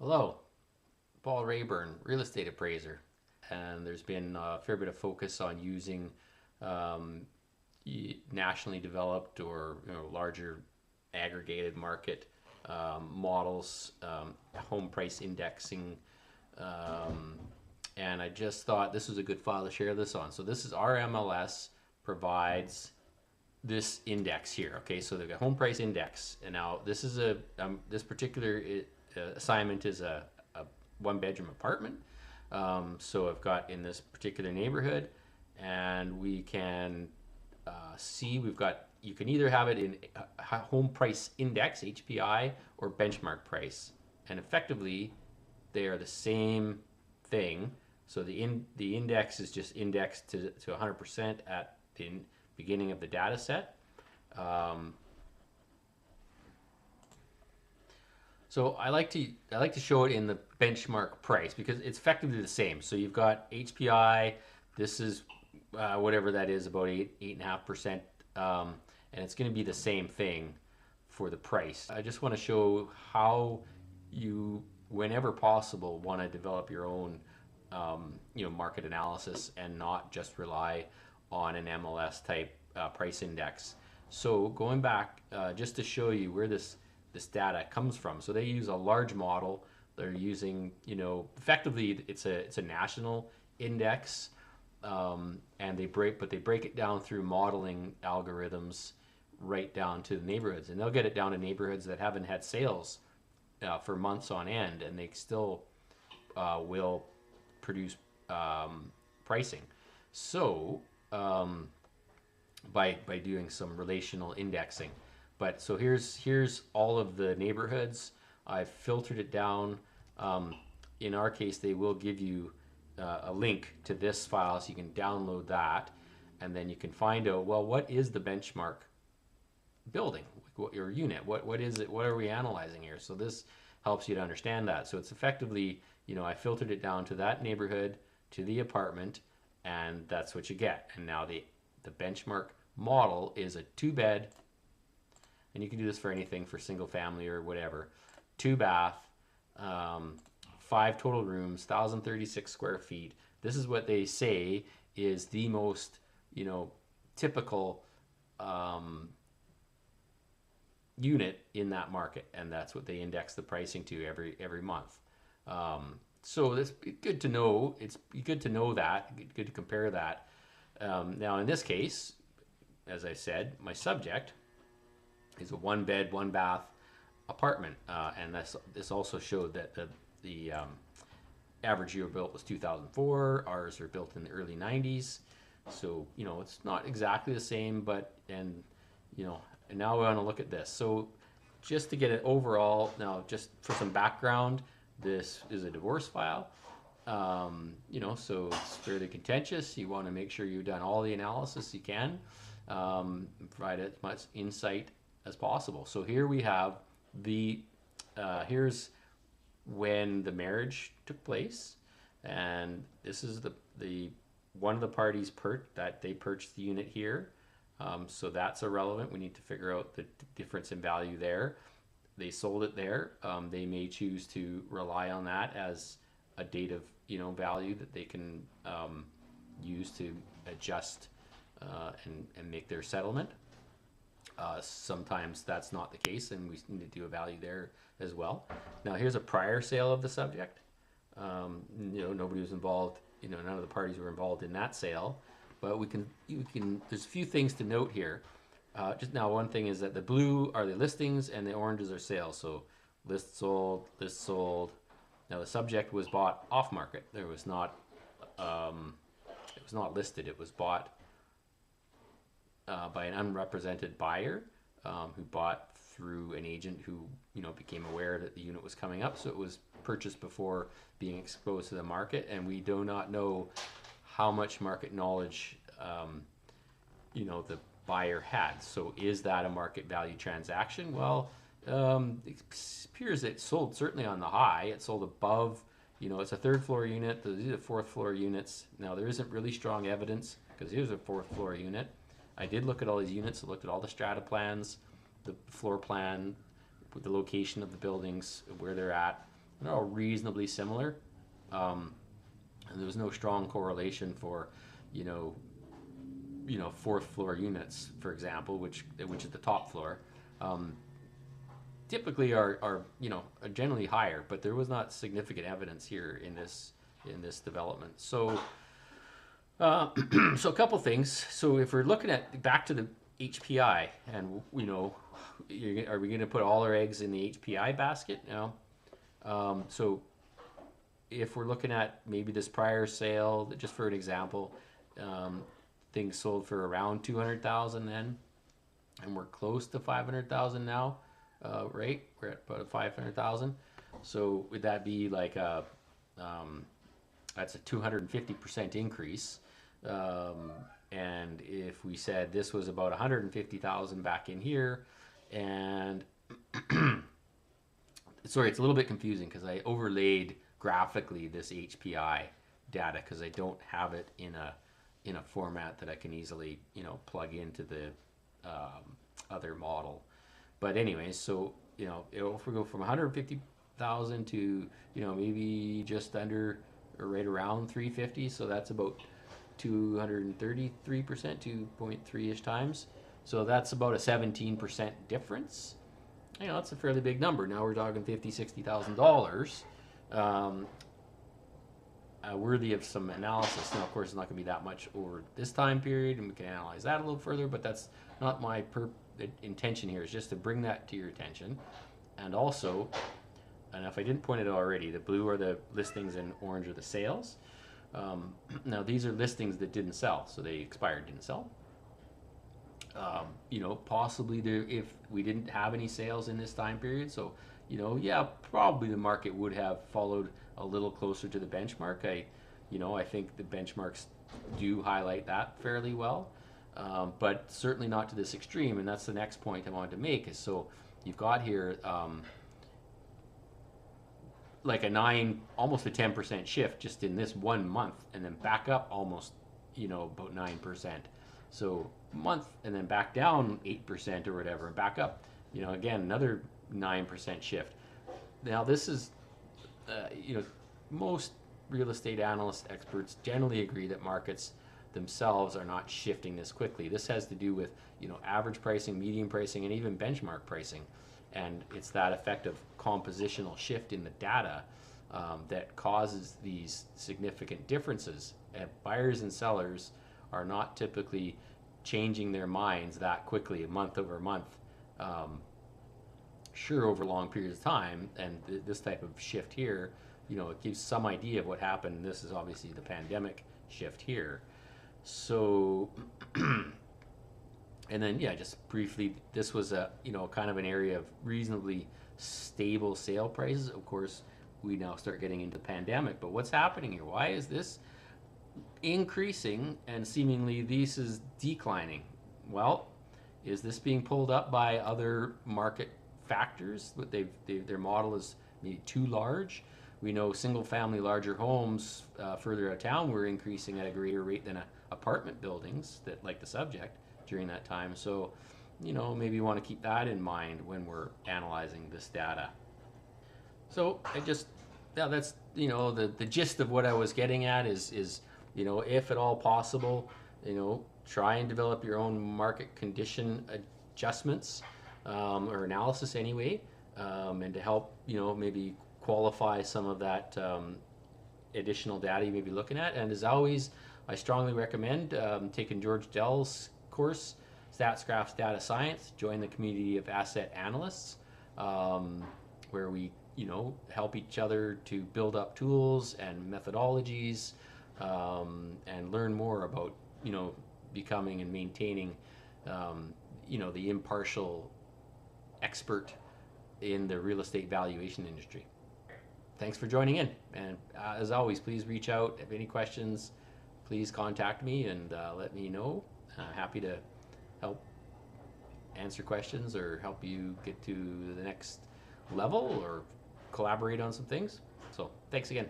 Hello, Paul Rayburn, real estate appraiser, and there's been a fair bit of focus on using um, nationally developed or larger aggregated market models, home price indexing, um, and I just thought this was a good file to share this on. So this is our MLS provides this index here. Okay, so they've got home price index, and now this is this particular assignment is a one bedroom apartment. So I've got in this particular neighborhood, and we can see we've got, you can either have it in home price index HPI or benchmark price, and effectively they are the same thing. So the index is just indexed to 100% at the beginning of the data set. So I like to show it in the benchmark price because it's effectively the same. So you've got HPI. This is whatever that is, about 8.5%, and it's going to be the same thing for the price. I just want to show how you, whenever possible, want to develop your own market analysis and not just rely on an MLS type price index. So going back just to show you where this data comes from. So they use a large model. They're using, effectively it's a national index, and they break it down through modeling algorithms right down to the neighborhoods, and they'll get it down to neighborhoods that haven't had sales for months on end, and they still will produce pricing. So by doing some relational indexing. But so here's all of the neighborhoods. I've filtered it down. In our case, they will give you a link to this file, so you can download that, and then you can find out, well, what is the benchmark building, what your unit, what is it, what are we analyzing here? So this helps you to understand that. So it's effectively, I filtered it down to that neighborhood, to the apartment, and that's what you get. And now the benchmark model is a 2-bed, and you can do this for anything, for single family or whatever, 2-bath, 5 total rooms, 1,036 square feet. This is what they say is the most, typical unit in that market, and that's what they index the pricing to every month. So it's good to know. It's good to know that. Good to compare that. Now in this case, as I said, my subject is a 1-bed, 1-bath apartment, and this also showed that the average year built was 2004. Ours are built in the early 90s, so it's not exactly the same, but and now we want to look at this. So just to get it overall, now just for some background, this is a divorce file. So it's fairly contentious. You want to make sure you've done all the analysis you can, provide as much insight as possible. So here we have here's when the marriage took place, and this is the one of the parties that they purchased the unit here. So that's irrelevant. We need to figure out the difference in value there. They sold it there. They may choose to rely on that as a date of value that they can use to adjust and make their settlement. Sometimes that's not the case, and we need to do a value there as well. Now here's a prior sale of the subject. Nobody was involved. None of the parties were involved in that sale. But there's a few things to note here. Just now, one thing is that the blue are the listings and the oranges are sales. So list sold, list sold. Now the subject was bought off market. It was not listed. It was bought by an unrepresented buyer who bought through an agent who became aware that the unit was coming up. So it was purchased before being exposed to the market, and we do not know how much market knowledge the buyer had. So is that a market value transaction? Well, it appears it sold certainly on the high. It sold above, it's a 3rd floor unit. These are 4th floor units. Now there isn't really strong evidence because here's a 4th floor unit. I did look at all these units. I looked at all the strata plans, the floor plan, the location of the buildings, where they're at, They're all reasonably similar. And there was no strong correlation for, you know, fourth floor units, for example, which is the top floor. Typically are generally higher, but there was not significant evidence here in this development. So so a couple things. So if we're looking at back to the HPI, and are we going to put all our eggs in the HPI basket? No. So if we're looking at maybe this prior sale, just for an example, things sold for around 200,000 then, and we're close to 500,000 now, right? We're at about 500,000. So would that be like that's a 250% increase? And if we said this was about 150,000 back in here, and sorry, it's a little bit confusing because I overlaid graphically this HPI data because I don't have it in a format that I can easily plug into the other model. But anyways, so if we go from 150,000 to maybe just under or right around 350, so that's about 233%, 2.3-ish times. So that's about a 17% difference. That's a fairly big number. Now we're talking $50,000-$60,000, worthy of some analysis. Now, of course, it's not going to be that much over this time period, and we can analyze that a little further, but that's not my intention here. Is just to bring that to your attention. And also, and if I didn't point it out already, the blue are the listings and orange are the sales. Now, these are listings that didn't sell, so they expired, didn't sell. Possibly if we didn't have any sales in this time period, so probably the market would have followed a little closer to the benchmark. I think the benchmarks do highlight that fairly well, but certainly not to this extreme. And that's the next point I wanted to make is, so you've got here like almost a 10% shift just in this 1 month, and then back up almost about 9%. So month and then back down 8% or whatever, and back up, again, another 9% shift. Now this is, most real estate analyst experts generally agree that markets themselves are not shifting this quickly. This has to do with, average pricing, median pricing, and even benchmark pricing. And it's that effect of compositional shift in the data that causes these significant differences. And buyers and sellers are not typically changing their minds that quickly, month over month. Sure, over long periods of time, and this type of shift here, it gives some idea of what happened. This is obviously the pandemic shift here. So, and then just briefly, this was a kind of an area of reasonably stable sale prices. Of course, we now start getting into the pandemic, but what's happening here? Why is this increasing and seemingly this is declining? Well, is this being pulled up by other market factors? Their model is maybe too large. We know single-family larger homes further out of town were increasing at a greater rate than apartment buildings that like the subject during that time. So, maybe you want to keep that in mind when we're analyzing this data. So that's the gist of what I was getting at is if at all possible, try and develop your own market condition adjustments or analysis anyway, and to help maybe qualify some of that additional data you may be looking at. And as always, I strongly recommend taking George Dell's course, Stats, Graphs, Data Science. Join the community of Assett Analysts, where we help each other to build up tools and methodologies, and learn more about becoming and maintaining the impartial expert in the real estate valuation industry. Thanks for joining in, and as always, please reach out if any questions. Please contact me and let me know. I'm happy to help answer questions or help you get to the next level or collaborate on some things. So thanks again.